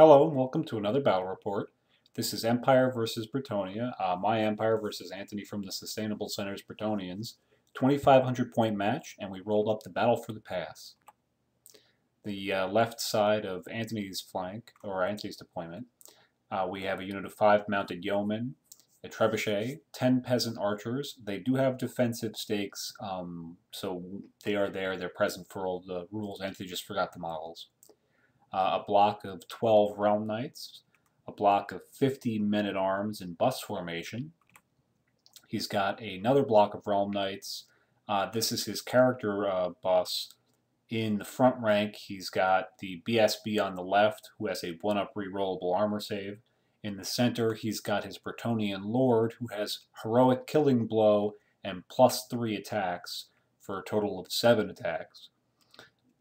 Hello and welcome to another battle report. This is Empire versus Bretonnia, my Empire versus Anthony from the Sustainable Center's Bretonnians. 2,500 point match, and we rolled up the battle for the pass. The left side of Anthony's flank, or Anthony's deployment, we have a unit of 5 mounted yeomen, a trebuchet, 10 peasant archers. They do have defensive stakes, so they are there, they're present for all the rules. Anthony just forgot the models. A block of 12 realm knights, a block of 50 men-at-arms in bus formation. He's got another block of realm knights. This is his character bus. In the front rank, he's got the BSB on the left, who has a 1-up rerollable armor save. In the center, he's got his Bretonnian Lord, who has heroic killing blow and +3 attacks for a total of 7 attacks.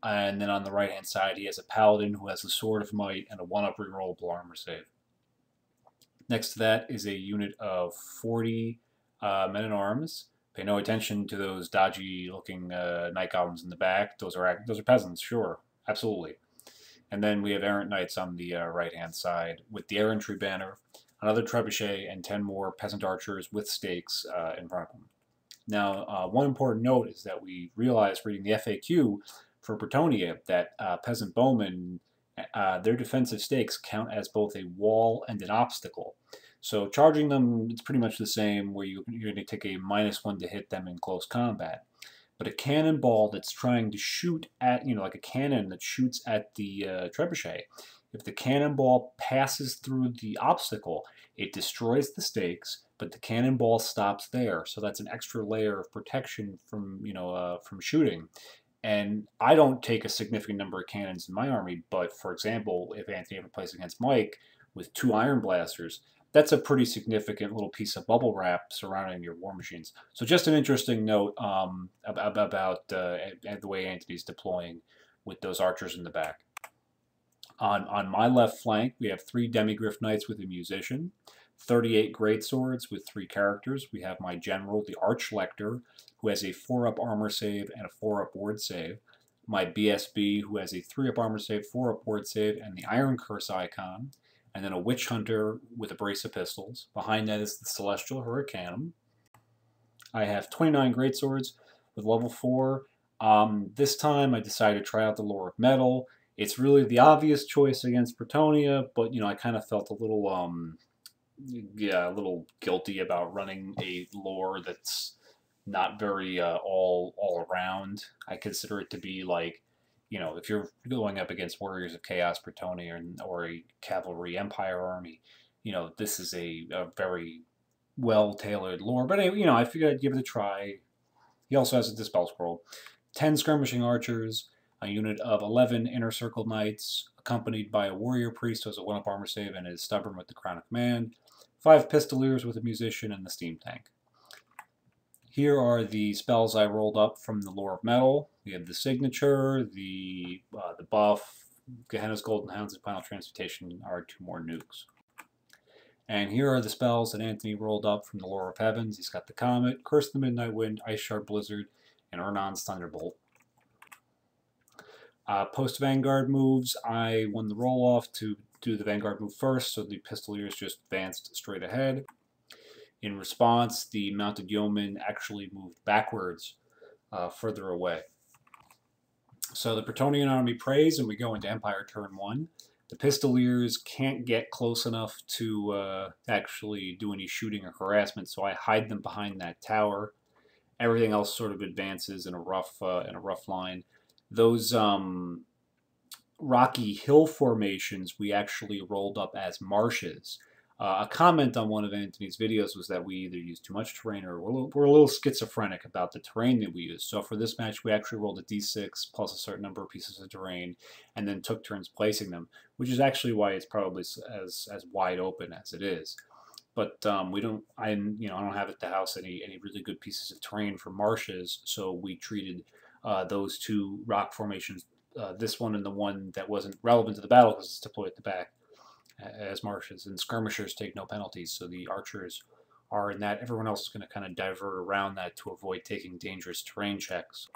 And then on the right-hand side, he has a Paladin who has the Sword of Might and a 1-up rerollable armor save. Next to that is a unit of 40 men-at-arms. Pay no attention to those dodgy-looking knight goblins in the back. Those are peasants, sure, absolutely. And then we have errant knights on the right-hand side with the errantry banner, another trebuchet, and 10 more peasant archers with stakes in front of them. Now, one important note is that we realized reading the FAQ for Bretonnia that peasant bowmen, their defensive stakes count as both a wall and an obstacle. So charging them, it's pretty much the same, where you're going to take a -1 to hit them in close combat. But a cannonball that's trying to shoot at, like a cannon that shoots at the trebuchet, if the cannonball passes through the obstacle, it destroys the stakes, but the cannonball stops there. So that's an extra layer of protection from, from shooting. And I don't take a significant number of cannons in my army, but for example, if Anthony ever plays against Mike with 2 iron blasters, that's a pretty significant little piece of bubble wrap surrounding your war machines. So just an interesting note about the way Anthony's deploying with those archers in the back. On my left flank, we have 3 demigryph knights with a musician, 38 greatswords with 3 characters. We have my general, the Archlector, who has a 4-up armor save and a 4-up ward save. My BSB, who has a 3-up armor save, 4-up ward save, and the Iron Curse icon. And then a Witch Hunter with a brace of pistols. Behind that is the Celestial Hurricanum. I have 29 greatswords with level 4. This time I decided to try out the Lore of Metal. It's really the obvious choice against Bretonnia, but I kind of felt a little a little guilty about running a lore that's not very all around. I consider it to be like, if you're going up against Warriors of Chaos Bretonnia or a Cavalry Empire army, this is a very well-tailored lore. But anyway, I figured I'd give it a try. He also has a Dispel Scroll. 10 Skirmishing Archers, a unit of 11 Inner Circle Knights, accompanied by a Warrior Priest who has a 1-up armor save and is stubborn with the Crown of Command, 5 Pistoliers with a Musician, and the Steam Tank. Here are the spells I rolled up from the Lore of Metal. We have the Signature, the buff, Gehenna's Golden Hounds, and Final Transmutation are 2 more nukes. And here are the spells that Anthony rolled up from the Lore of Heavens. He's got the Comet, Curse of the Midnight Wind, Ice Shard Blizzard, and Urnon's Thunderbolt. Post-Vanguard moves, I won the roll-off to do the Vanguard move first, so the Pistoliers just advanced straight ahead. In response, the Mounted Yeomen actually moved backwards further away. So the Bretonnian army prays, and we go into Empire turn 1. The Pistoliers can't get close enough to actually do any shooting or harassment, so I hide them behind that tower. Everything else sort of advances in a rough line. Those rocky hill formations we actually rolled up as marshes. A comment on one of Anthony's videos was that we either use too much terrain or we're a little schizophrenic about the terrain that we use. So for this match, we actually rolled a d6 plus a certain number of pieces of terrain and then took turns placing them, which is actually why it's probably as wide open as it is. But I don't have at the house any really good pieces of terrain for marshes, so we treated those 2 rock formations, this one and the one that wasn't relevant to the battle because it's deployed at the back, as marshes, and skirmishers take no penalties, so the archers are in that. Everyone else is going to kind of divert around that to avoid taking dangerous terrain checks.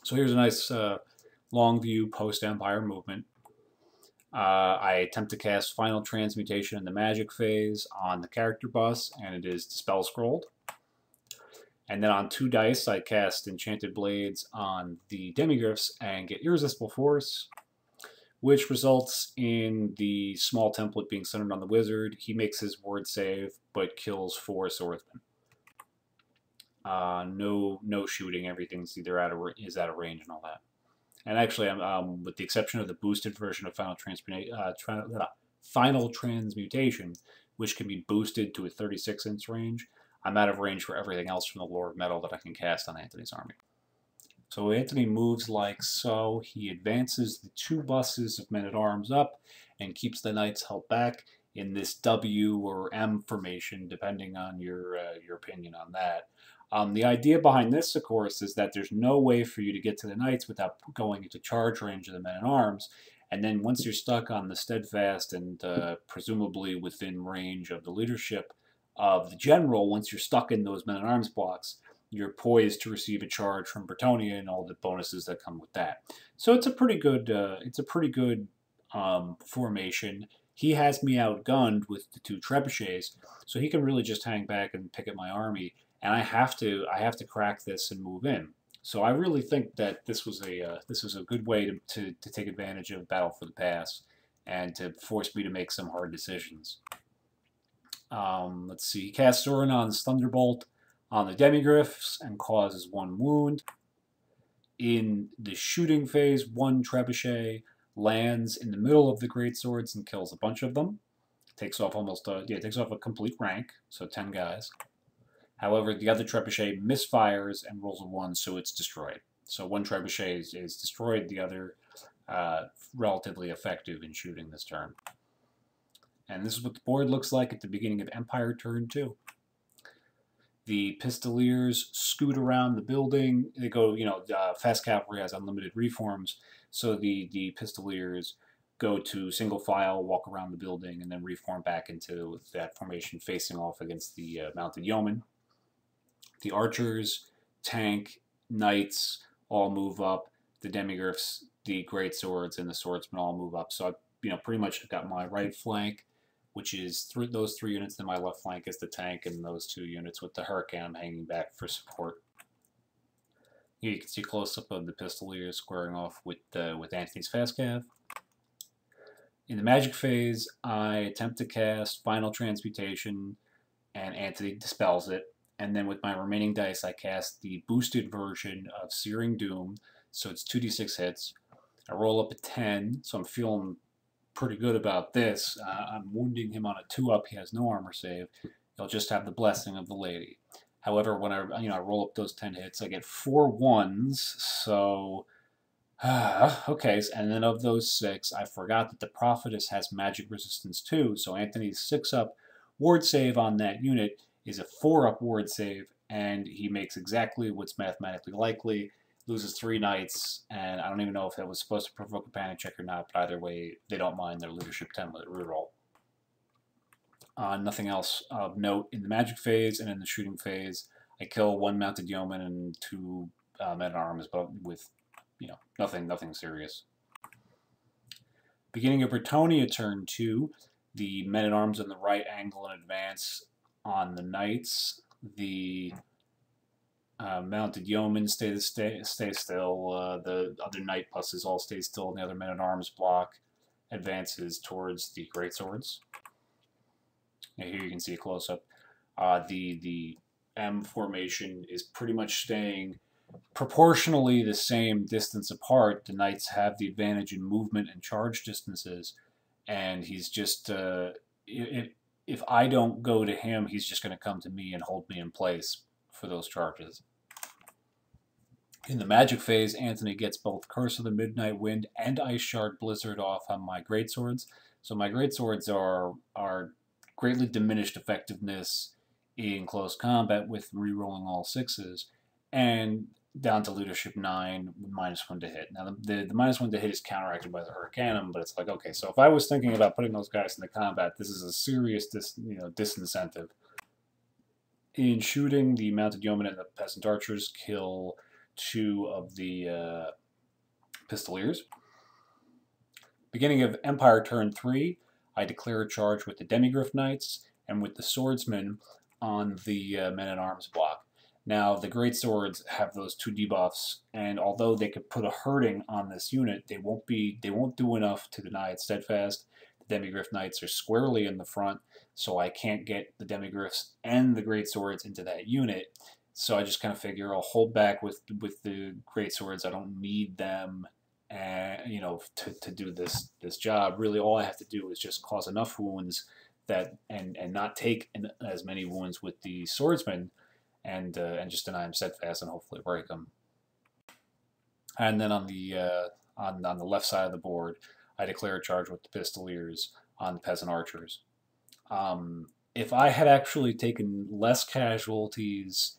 So here's a nice long view post-Empire movement. I attempt to cast Final Transmutation in the magic phase on the character bus, and it is Dispel Scrolled. And then on 2 dice, I cast Enchanted Blades on the Demigryphs and get Irresistible Force, which results in the small template being centered on the wizard. He makes his ward save, but kills 4 swordsmen. No shooting. Everything's either out of range and all that. And actually, with the exception of the boosted version of Final Transmutation, which can be boosted to a 36-inch range, I'm out of range for everything else from the Lore of Metal that I can cast on Anthony's army. So Anthony moves like so. He advances the 2 buses of men-at-arms up and keeps the knights held back in this W or M formation, depending on your opinion on that. The idea behind this, of course, is that there's no way for you to get to the knights without going into charge range of the men-at-arms. And then once you're stuck on the steadfast and presumably within range of the leadership of the general, once you're stuck in those men-at-arms blocks, you're poised to receive a charge from Bretonnia and all the bonuses that come with that. So it's a pretty good formation. He has me outgunned with the 2 trebuchets, so he can really just hang back and pick at my army. And I have to crack this and move in. So I really think that this was a good way to take advantage of Battle for the Pass and to force me to make some hard decisions. Let's see. He casts Sauron's Thunderbolt on the Demigryphs and causes 1 wound. In the shooting phase, 1 trebuchet lands in the middle of the greatswords and kills a bunch of them. Takes off takes off a complete rank, so 10 guys. However, the other trebuchet misfires and rolls a 1, so it's destroyed. So 1 trebuchet is destroyed, the other relatively effective in shooting this turn. And this is what the board looks like at the beginning of Empire turn 2. The Pistoliers scoot around the building. They go, Fast Cavalry has unlimited reforms, so the Pistoliers go to single file, walk around the building, and then reform back into that formation facing off against the Mounted Yeomen. The Archers, Tank, Knights all move up. The Demigryphs, the Greatswords, and the Swordsmen all move up. So I, pretty much got my right flank, which is those 3 units. Then my left flank is the tank, and those 2 units with the Hurricane I'm hanging back for support. Here you can see a close-up of the Pistoliers squaring off with Anthony's Fast Cav. In the Magic phase, I attempt to cast Final Transmutation, and Anthony dispels it. And then with my remaining dice, I cast the boosted version of Searing Doom, so it's 2d6 hits. I roll up a 10, so I'm feeling pretty good about this. I'm wounding him on a 2-up. He has no armor save. He'll just have the blessing of the lady. However, when I roll up those 10 hits, I get 4 1s. So okay. And then of those 6, I forgot that the Prophetess has magic resistance too. So Anthony's 6-up ward save on that unit is a 4-up ward save, and he makes exactly what's mathematically likely. Loses 3 knights, and I don't even know if that was supposed to provoke a panic check or not, but either way, they don't mind their leadership 10-lit reroll. Nothing else of note in the magic phase, and in the shooting phase, I kill 1 mounted yeoman and 2 men-at-arms, but with, nothing serious. Beginning of Bretonnia turn 2, the men-at-arms in the right angle and advance on the knights. The mounted yeomen stay still. The other knight buses all stay still, and the other men-at-arms block advances towards the greatswords. Here you can see a close-up. The M formation is pretty much staying proportionally the same distance apart. The knights have the advantage in movement and charge distances, and he's just if I don't go to him, he's just going to come to me and hold me in place for those charges. In the magic phase, Anthony gets both Curse of the Midnight Wind and Ice Shard Blizzard off on my greatswords. So my greatswords are greatly diminished effectiveness in close combat with rerolling all 6s, and down to leadership 9 with -1 to hit. Now the -1 to hit is counteracted by the Hurricanum, but it's like, okay, so if I was thinking about putting those guys into combat, this is a serious disincentive. In shooting, the mounted yeomen and the peasant archers kill 2 of the Pistoliers. Beginning of Empire turn 3, I declare a charge with the Demigryph Knights and with the Swordsmen on the men-at-arms block. Now, the Great Swords have those 2 debuffs, and although they could put a hurting on this unit, they won't do enough to deny it steadfast. The Demigryph Knights are squarely in the front, so I can't get the Demigryphs and the Great Swords into that unit. So I just kind of figure I'll hold back with the Great Swords. I don't need them, you know, to do this job. Really, all I have to do is just cause enough wounds that and not take as many wounds with the Swordsmen, and just deny them steadfast and hopefully break them. And then on the left side of the board, I declare a charge with the Pistoliers on the Peasant Archers. If I had actually taken less casualties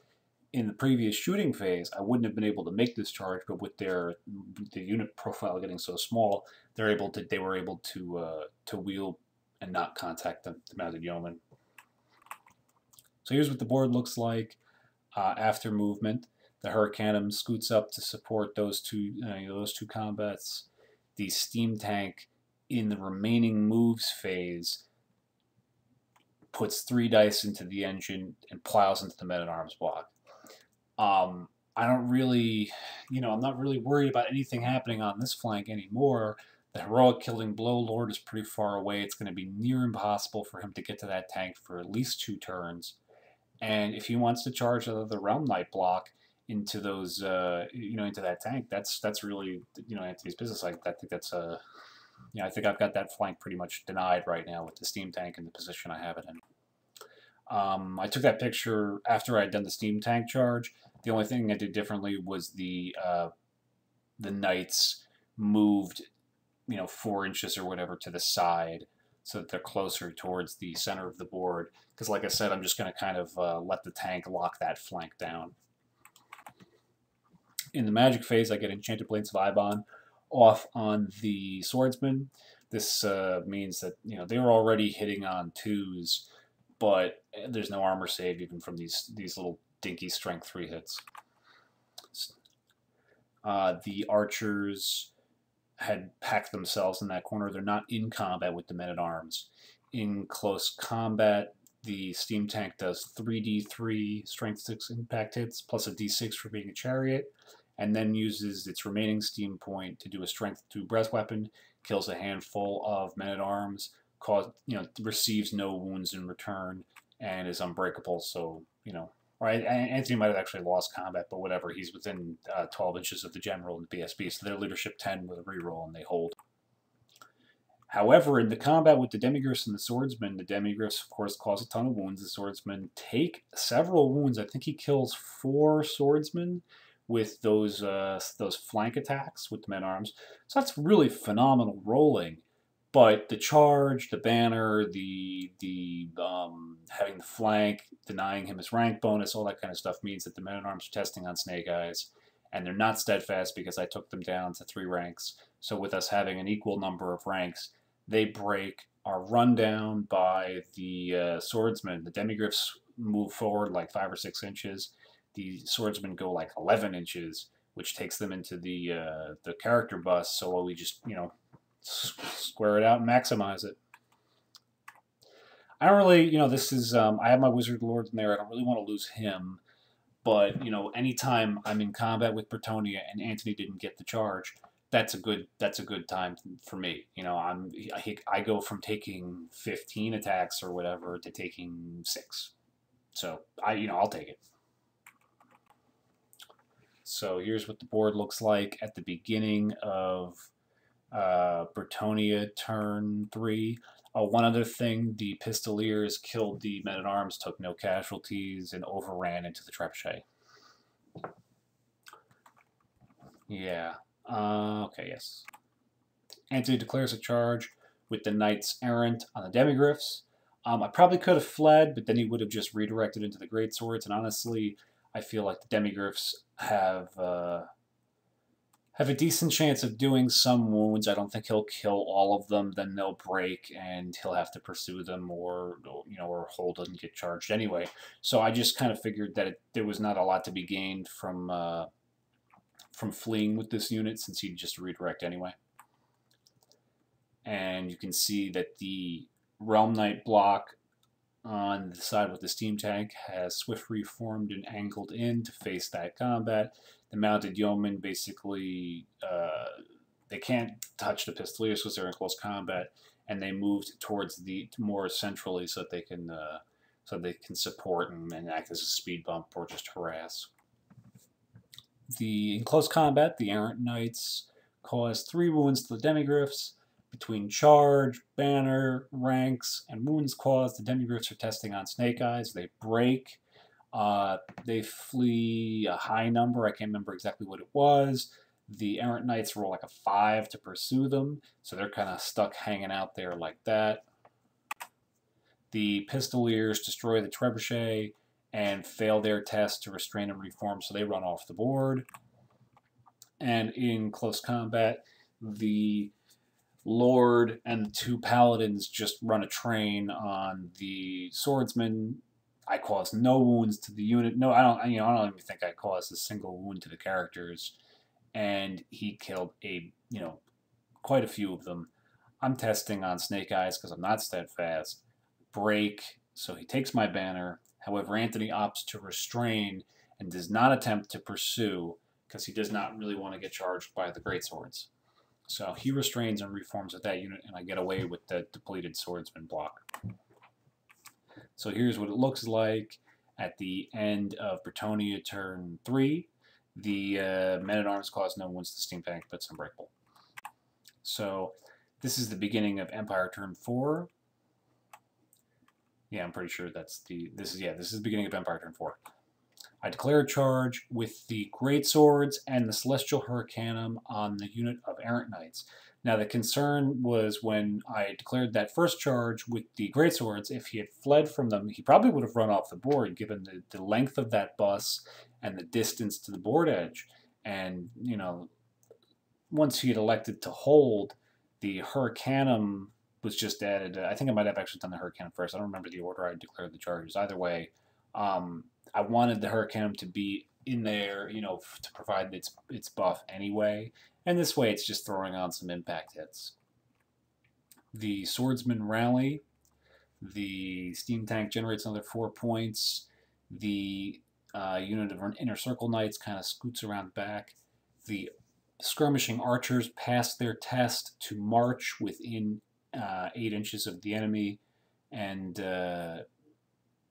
in the previous shooting phase, I wouldn't have been able to make this charge. But with the unit profile getting so small, they were able to wheel and not contact the mounted yeoman. So here's what the board looks like after movement. The Hurricanum scoots up to support those two combats. The steam tank in the remaining moves phase puts 3 dice into the engine and plows into the men-at-arms block. I don't really, I'm not really worried about anything happening on this flank anymore. The heroic killing blow lord is pretty far away. It's going to be near impossible for him to get to that tank for at least 2 turns. And if he wants to charge the Realm Knight block into those, into that tank, that's really, Anthony's business. I think that's I think I've got that flank pretty much denied right now with the steam tank in the position I have it in. I took that picture after I had done the steam tank charge. The only thing I did differently was the knights moved, 4 inches or whatever to the side, so that they're closer towards the center of the board. Because, like I said, I'm just going to kind of let the tank lock that flank down. In the magic phase, I get Enchanted Blades of Ibon off on the Swordsman. This means that they were already hitting on 2s, but there's no armor save even from these little dinky strength 3 hits. The archers had packed themselves in that corner. They're not in combat with the men-at-arms. In close combat, the steam tank does 3d3 strength 6 impact hits, plus a d6 for being a chariot, and then uses its remaining steam point to do a strength 2 breath weapon, kills a handful of men-at-arms, receives no wounds in return, and is unbreakable. So, right, Anthony might have actually lost combat, but whatever. He's within 12 inches of the general and the BSB, so they're leadership 10 with a reroll, and they hold. However, in the combat with the Demigryphs and the Swordsmen, the Demigryphs, of course, cause a ton of wounds. The Swordsmen take several wounds. I think he kills 4 Swordsmen with those flank attacks with the men-at-arms. So that's really phenomenal rolling. But the charge, the banner, the having the flank, denying him his rank bonus, all that kind of stuff means that the men-at-arms are testing on Snake Eyes, and they're not steadfast because I took them down to 3 ranks. So with us having an equal number of ranks, they break, are run down by the swordsmen. The Demigryphs move forward like 5 or 6 inches. The swordsmen go like 11 inches, which takes them into the character bus. So we just square it out and maximize it. I don't really, this is I have my Wizard Lord in there. I don't really want to lose him, but anytime I'm in combat with Bretonnia and Anthony didn't get the charge, that's a good time for me. I go from taking 15 attacks or whatever to taking 6. So I'll take it. So here's what the board looks like at the beginning of Bretonnia turn 3. One other thing, the Pistoliers killed the men-at-arms, took no casualties, and overran into the trebuchet. Yeah. Okay, yes. Anthony declares a charge with the Knights Errant on the Demigryphs. I probably could have fled, but then he would have just redirected into the Greatswords, and honestly, I feel like the Demigryphs have a decent chance of doing some wounds. I don't think he'll kill all of them. Then they'll break, and he'll have to pursue them, or hold and get charged anyway. So I just kind of figured that there was not a lot to be gained from fleeing with this unit, since he'd just redirect anyway. And you can see that the Realm Knight block on the side with the steam tank has swift reformed and angled in to face that combat. The mounted yeomen basically they can't touch the pistoliers because they're in close combat, and they moved towards the more centrally so that they can support and act as a speed bump or just harass. In close combat, the errant knights cause 3 wounds to the demigryphs. Between charge, banner, ranks, and wounds caused, the demigryphs are testing on Snake Eyes. They break. They flee a high number. I can't remember exactly what it was. The errant knights roll like a 5 to pursue them, so they're kind of stuck hanging out there like that. The pistoliers destroy the trebuchet and fail their test to restrain and reform, so they run off the board. And in close combat, the Lord and the 2 paladins just run a train on the swordsman. I caused no wounds to the unit. No, I don't even think I caused a single wound to the characters. And he killed quite a few of them. I'm testing on Snake Eyes because I'm not steadfast. Break, so he takes my banner. However, Anthony opts to restrain and does not attempt to pursue because he does not really want to get charged by the greatswords. So he restrains and reforms with that unit, and I get away with the depleted swordsman block. So here's what it looks like at the end of Bretonnia turn 3. The men-at-arms cause no wounds to steam tank, but some breakable. So this is the beginning of Empire turn 4. Yeah, I'm pretty sure this is the beginning of Empire turn 4. I declare a charge with the greatswords and the Celestial Hurricanum on the unit of errant knights. Now the concern was when I declared that first charge with the greatswords, if he had fled from them, he probably would have run off the board given the length of that bus and the distance to the board edge. And, once he had elected to hold, the Hurricanum was just added. I think I might have actually done the Hurricanum first. I don't remember the order I declared the charges. Either way, I wanted the Hurricanum to be in there, to provide its buff anyway. And this way it's just throwing on some impact hits. The swordsmen rally. The steam tank generates another 4 points. The unit of inner circle knights kind of scoots around back. The skirmishing archers pass their test to march within 8 inches of the enemy, and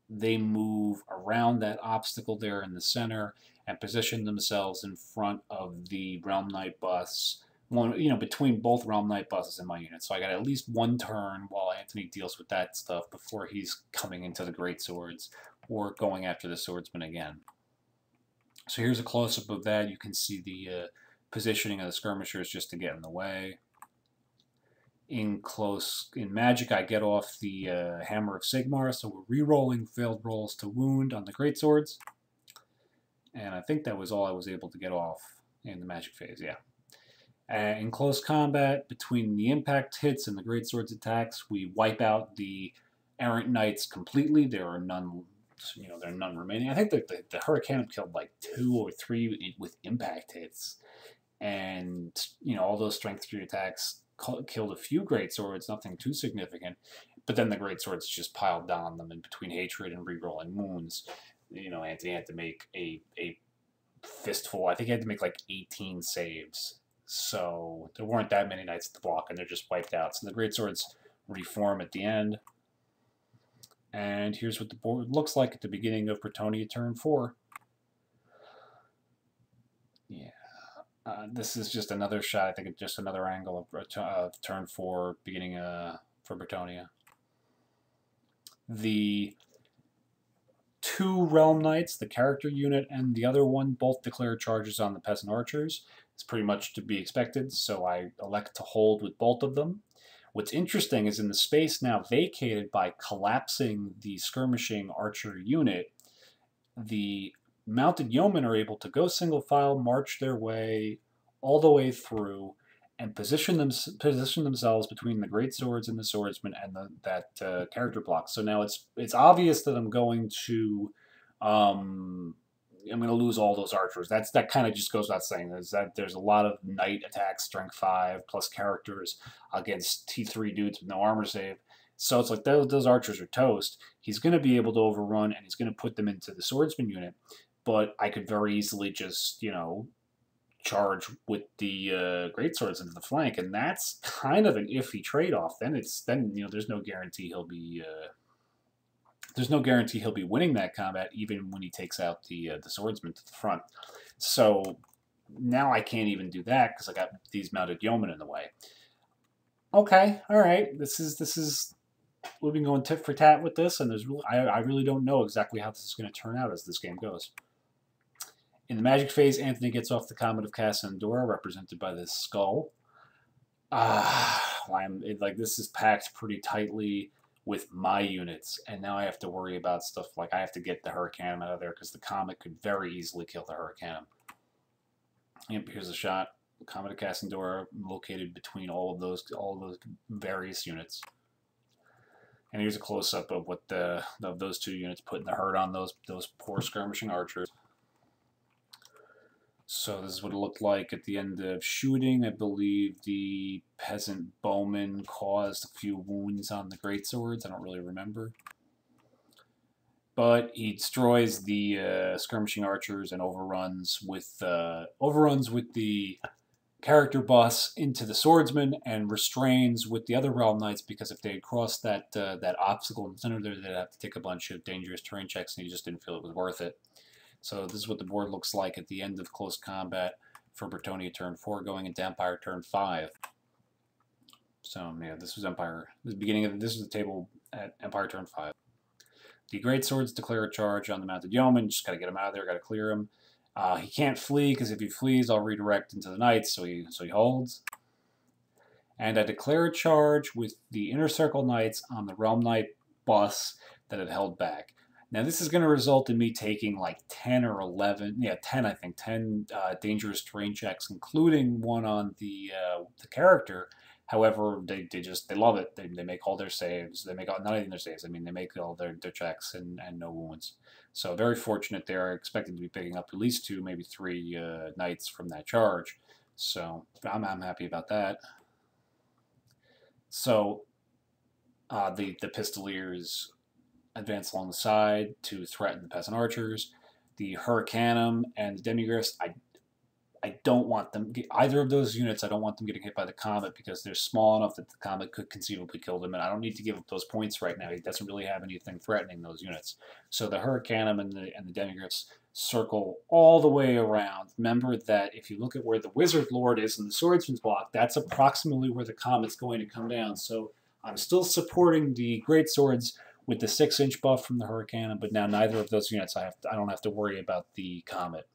they move around that obstacle there in the center and position themselves in front of the Realm Knight bus, between both Realm Knight buses in my unit. So I got at least 1 turn while Anthony deals with that stuff before he's coming into the greatswords or going after the swordsman again. So here's a close-up of that. You can see the positioning of the skirmishers just to get in the way. In Magic, I get off the Hammer of Sigmar, so we're re-rolling failed rolls to wound on the greatswords. And I think that was all I was able to get off in the Magic phase, yeah. In close combat, between the impact hits and the greatswords attacks, we wipe out the errant knights completely. There are none, there are none remaining. I think that the Hurricanum killed like 2 or 3 with impact hits. And, all those strength 3 attacks killed a few greatswords, nothing too significant, but then the greatswords just piled down on them in between hatred and rerolling wounds. Anthony had to make a fistful. I think he had to make like 18 saves. So there weren't that many knights at the block, and they're just wiped out. So the greatswords reform at the end. And here's what the board looks like at the beginning of Bretonnia turn 4. Yeah. This is just another shot. I think it's just another angle of turn 4 beginning for Bretonnia. The 2 Realm Knights, the character unit, and the other one both declare charges on the Peasant Archers. It's pretty much to be expected, so I elect to hold with both of them. What's interesting is in the space now vacated by collapsing the skirmishing archer unit, the mounted yeomen are able to go single file, march their way all the way through, and position themselves between the greatswords and the swordsman and that character block. So now it's obvious that I'm going to I'm going to lose all those archers. That kind of just goes without saying. There's a lot of knight attacks, strength 5 plus characters against T3 dudes with no armor save. So it's like those archers are toast. He's going to be able to overrun, and he's going to put them into the swordsman unit. But I could very easily just, charge with the greatswords into the flank, and that's kind of an iffy trade-off. Then there's no guarantee he'll be winning that combat, even when he takes out the swordsman to the front. So now I can't even do that because I got these mounted yeomen in the way. Okay, all right. We've been going tit for tat with this, and I really don't know exactly how this is going to turn out as this game goes. In the magic phase, Anthony gets off the Comet of Cassandora, represented by this skull. This is packed pretty tightly with my units, and now I have to worry about stuff like I have to get the Hurricanum out of there because the Comet could very easily kill the Hurricanum. Yep, here's a shot. The Comet of Cassandora located between all of those various units. And here's a close-up of what of those two units putting the hurt on those poor skirmishing archers. So this is what it looked like at the end of shooting. I believe the peasant bowman caused a few wounds on the greatswords. I don't really remember. But he destroys the skirmishing archers and overruns with the character bus into the swordsman and restrains with the other realm knights, because if they had crossed that obstacle in the center there, they'd have to take a bunch of dangerous terrain checks, and he just didn't feel it was worth it. So this is what the board looks like at the end of close combat for Bretonnia turn 4, going into Empire turn 5. So yeah, this was Empire. This is the table at Empire turn 5. The greatswords declare a charge on the mounted yeoman. Just got to get him out of there. Got to clear him. He can't flee, because if he flees, I'll redirect into the knights, so he holds. And I declare a charge with the Inner Circle Knights on the Realm Knight bus that had held back. Now this is going to result in me taking like 10 or 11, 10 I think, 10 dangerous terrain checks, including one on the character. However, they love it. They make all their saves. They make not even their saves. I mean, they make all their checks and no wounds. So very fortunate. They're expected to be picking up at least 2, maybe 3 knights from that charge. So I'm happy about that. So the Pistoliers advance along the side to threaten the peasant archers. The Hurricanum and the Demigriffs, I don't want them, either of those units, I don't want them getting hit by the Comet, because they're small enough that the Comet could conceivably kill them, and I don't need to give up those points right now. He doesn't really have anything threatening those units. So the Hurricanum and the Demigriffs circle all the way around. Remember that if you look at where the Wizard Lord is in the Swordsman's block, that's approximately where the Comet's going to come down. So I'm still supporting the Greatswords with the 6-inch buff from the Hurricanum, but now neither of those units, I don't have to worry about the Comet.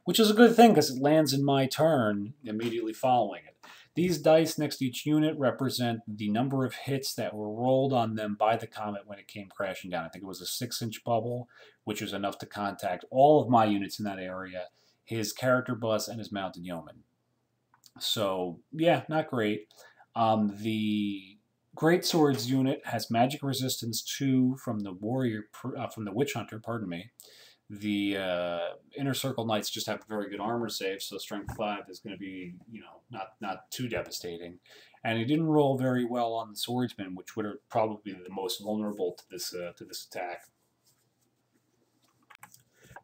Which is a good thing, because it lands in my turn immediately following it. These dice next to each unit represent the number of hits that were rolled on them by the Comet when it came crashing down. I think it was a 6-inch bubble, which was enough to contact all of my units in that area, his character bus, and his mounted yeoman. So, yeah, not great. The Greatswords unit has magic resistance 2 from the Witch Hunter, pardon me. The Inner Circle Knights just have a very good armor save, so strength 5 is going to be, not too devastating. And he didn't roll very well on the Swordsman, which would have probably been the most vulnerable to this attack.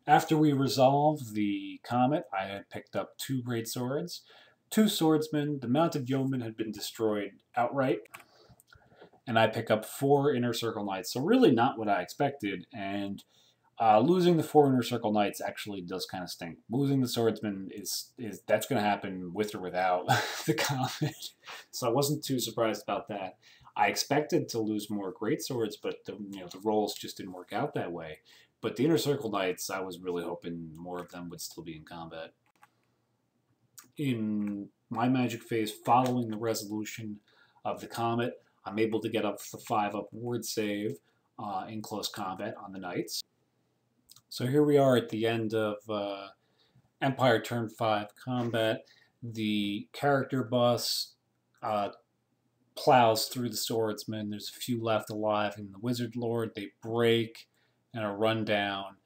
After we resolved the Comet, I had picked up 2 Greatswords, 2 Swordsmen. The Mounted Yeoman had been destroyed outright, and I pick up 4 Inner Circle Knights. So really not what I expected, and losing the 4 Inner Circle Knights actually does kind of stink. Losing the Swordsman that's going to happen with or without the Comet. So I wasn't too surprised about that. I expected to lose more Greatswords, but the rolls just didn't work out that way. But the Inner Circle Knights, I was really hoping more of them would still be in combat. In my magic phase, following the resolution of the Comet, I'm able to get up the 5-up ward save in close combat on the Knights. So here we are at the end of Empire Turn 5 combat. The character bus plows through the swordsmen. There's a few left alive, and the Wizard Lord, they break and are run down.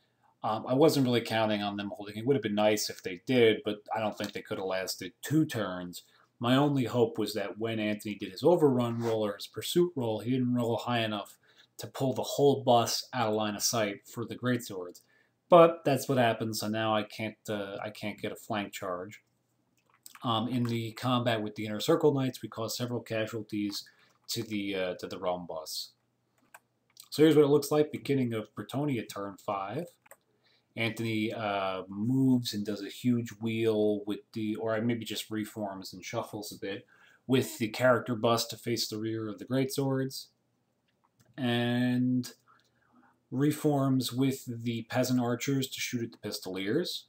I wasn't really counting on them holding. It would have been nice if they did, but I don't think they could have lasted 2 turns. My only hope was that when Anthony did his overrun roll or his pursuit roll, he didn't roll high enough to pull the whole bus out of line of sight for the greatswords. But that's what happens, so now I can't get a flank charge. In the combat with the Inner Circle Knights, we caused several casualties to the realm bus. So here's what it looks like beginning of Bretonnia turn 5. Anthony moves and does a huge wheel with the, or maybe just reforms and shuffles a bit, with the character bus to face the rear of the greatswords, and reforms with the peasant archers to shoot at the pistoliers,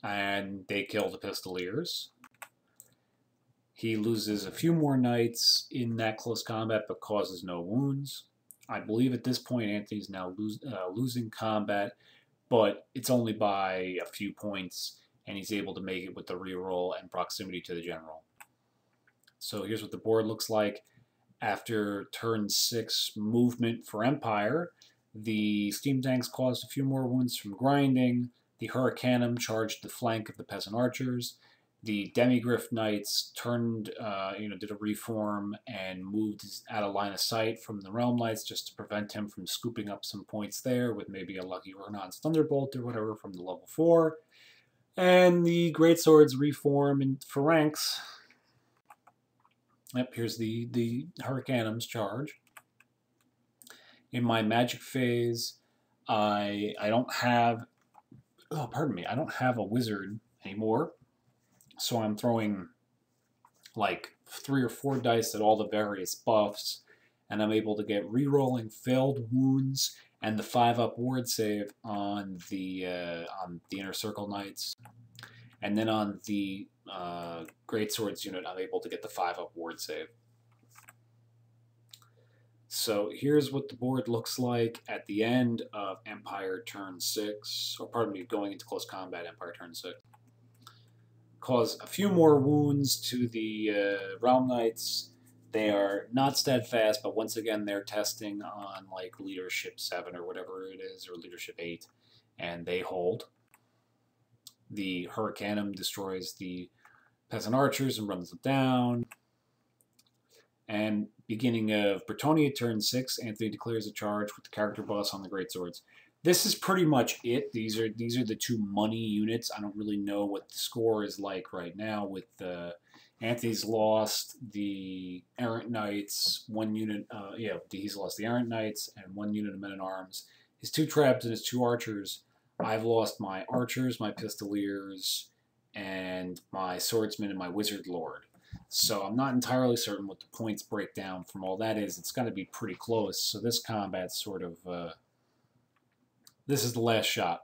and they kill the pistoliers. He loses a few more knights in that close combat, but causes no wounds. I believe at this point Anthony's now losing combat, but it's only by a few points, and he's able to make it with the reroll and proximity to the general. So here's what the board looks like after turn 6 movement for Empire. The steam tanks caused a few more wounds from grinding. The Hurricanum charged the flank of the peasant archers. The Demigriff Knights turned, did a reform and moved out of line of sight from the Realm Knights just to prevent him from scooping up some points there with maybe a lucky Ronan's Thunderbolt or whatever from the level 4. And the Greatswords reform in phalanx. Yep, here's the Hurricanum's charge. In my magic phase, I don't have, I don't have a wizard anymore. So I'm throwing like 3 or 4 dice at all the various buffs, and I'm able to get re-rolling failed wounds and the 5-up ward save on the Inner Circle Knights. And then on the Greatswords unit, I'm able to get the 5-up ward save. So here's what the board looks like at the end of Empire turn 6, or pardon me, going into close combat Empire turn 6. Cause a few more wounds to the Realm Knights. They are not steadfast, but once again they're testing on like Leadership 7 or whatever it is, or Leadership 8, and they hold. The Hurricanum destroys the Peasant Archers and runs them down. And beginning of Bretonnia turn 6, Anthony declares a charge with the character boss on the Greatswords. This is pretty much it. These are the 2 money units. I don't really know what the score is like right now with Anthony's lost the Errant Knights, 1 unit, he's lost the Errant Knights and 1 unit of Men-at-Arms. His 2 traps and his 2 archers. I've lost my archers, my pistoliers, and my swordsman and my wizard lord. So I'm not entirely certain what the points breakdown from all that is. It's got to be pretty close. So this combat's sort of... this is the last shot.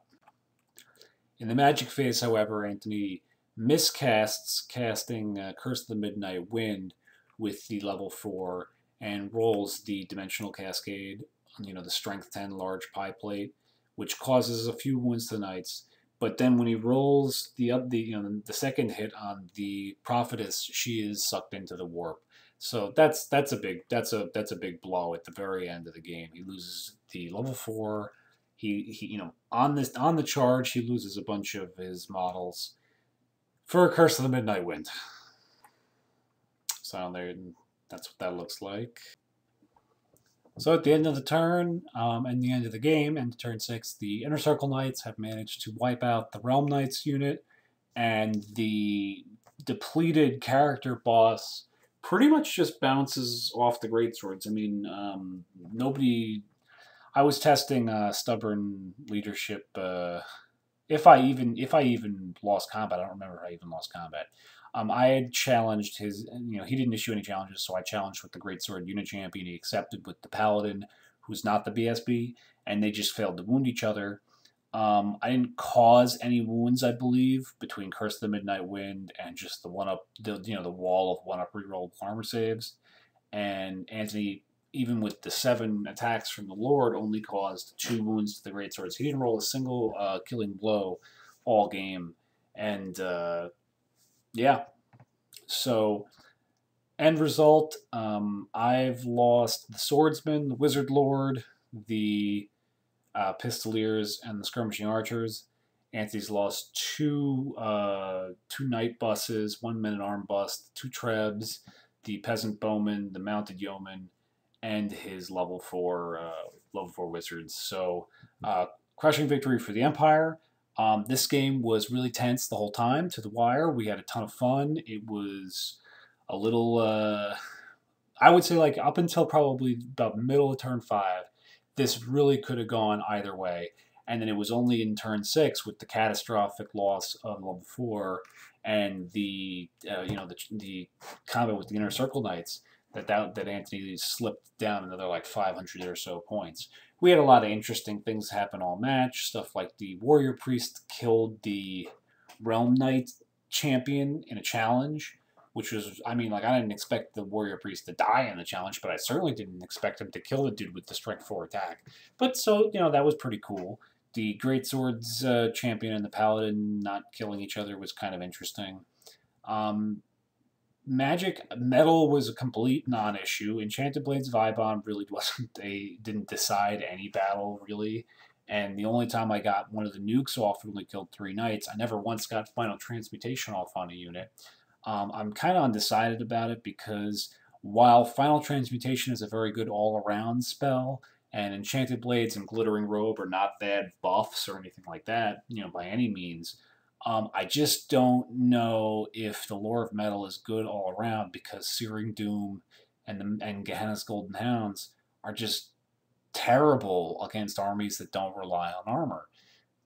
In the magic phase, however, Anthony miscasts casting Curse of the Midnight Wind with the level 4 and rolls the Dimensional Cascade, the Strength 10 large pie plate, which causes a few wounds to the Knights. But then when he rolls the second hit on the Prophetess, she is sucked into the warp. So that's a big blow at the very end of the game. He loses the level 4. He on the charge, he loses a bunch of his models for a Curse of the Midnight Wind. So there, that's what that looks like. So at the end of the turn, and the end of the game, and turn 6, the Inner Circle Knights have managed to wipe out the Realm Knights unit, and the depleted character boss pretty much just bounces off the Greatswords. I mean, nobody... I was testing stubborn leadership. If I even lost combat, I don't remember if I even lost combat. I had challenged his. He didn't issue any challenges, so I challenged with the Greatsword unit champion. He accepted with the Paladin, who's not the BSB, and they just failed to wound each other. I didn't cause any wounds, I believe, between Curse of the Midnight Wind and just the the wall of 1-up reroll armor saves. And Anthony, even with the 7 attacks from the Lord, only caused 2 wounds to the Greatswords. He didn't roll a single killing blow all game. And, yeah. So, end result, I've lost the Swordsman, the Wizard Lord, the Pistoliers and the Skirmishing Archers. Anthony's lost two Knight buses, 1 Men-at-Arms bust, 2 Trebs, the Peasant Bowman, the Mounted Yeoman, and his level 4 Wizards. So, crushing victory for the Empire. This game was really tense the whole time, to the wire. We had a ton of fun. It was a little, I would say, like up until probably about middle of turn 5, this really could have gone either way. And then it was only in turn 6 with the catastrophic loss of level 4 and the combat with the Inner Circle Knights that Anthony slipped down another like 500 or so points. We had a lot of interesting things happen all match. Stuff like the Warrior Priest killed the Realm Knight champion in a challenge, which was, I mean, like, I didn't expect the Warrior Priest to die in the challenge, but I certainly didn't expect him to kill the dude with the Strength 4 attack. But so, that was pretty cool. The Great Swords champion and the Paladin not killing each other was kind of interesting. Magic Metal was a complete non-issue. Enchanted Blades Vibon really didn't decide any battle, really. And the only time I got one of the nukes off, it only killed 3 knights. I never once got Final Transmutation off on a unit. I'm kind of undecided about it because while Final Transmutation is a very good all-around spell, and Enchanted Blades and Glittering Robe are not bad buffs or anything like that, by any means, I just don't know if the Lore of Metal is good all around because Searing Doom and Gehenna's Golden Hounds are just terrible against armies that don't rely on armor.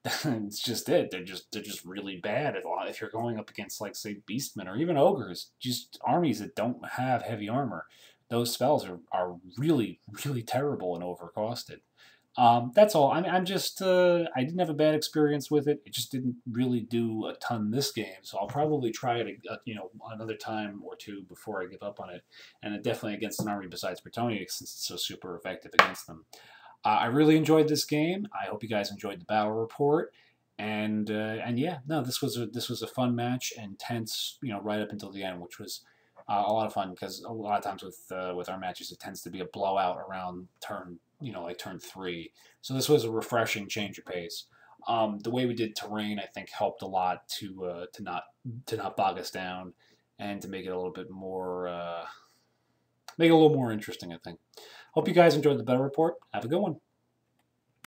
It's just it. They're just really bad if you're going up against, like, say, Beastmen or even Ogres, just armies that don't have heavy armor. Those spells are really, really terrible and overcosted. That's all. I'm just, I didn't have a bad experience with it. It just didn't really do a ton this game, so I'll probably try it, another time or two before I give up on it. And definitely against an army besides Bretonnia, since it's so super effective against them. I really enjoyed this game. I hope you guys enjoyed the battle report. And yeah, no, this was a fun match and tense, right up until the end, which was a lot of fun because a lot of times with our matches it tends to be a blowout around turn, like turn 3. So this was a refreshing change of pace. The way we did terrain, I think, helped a lot to not bog us down and to make it a little bit more interesting, I think. Hope you guys enjoyed the battle report. Have a good one.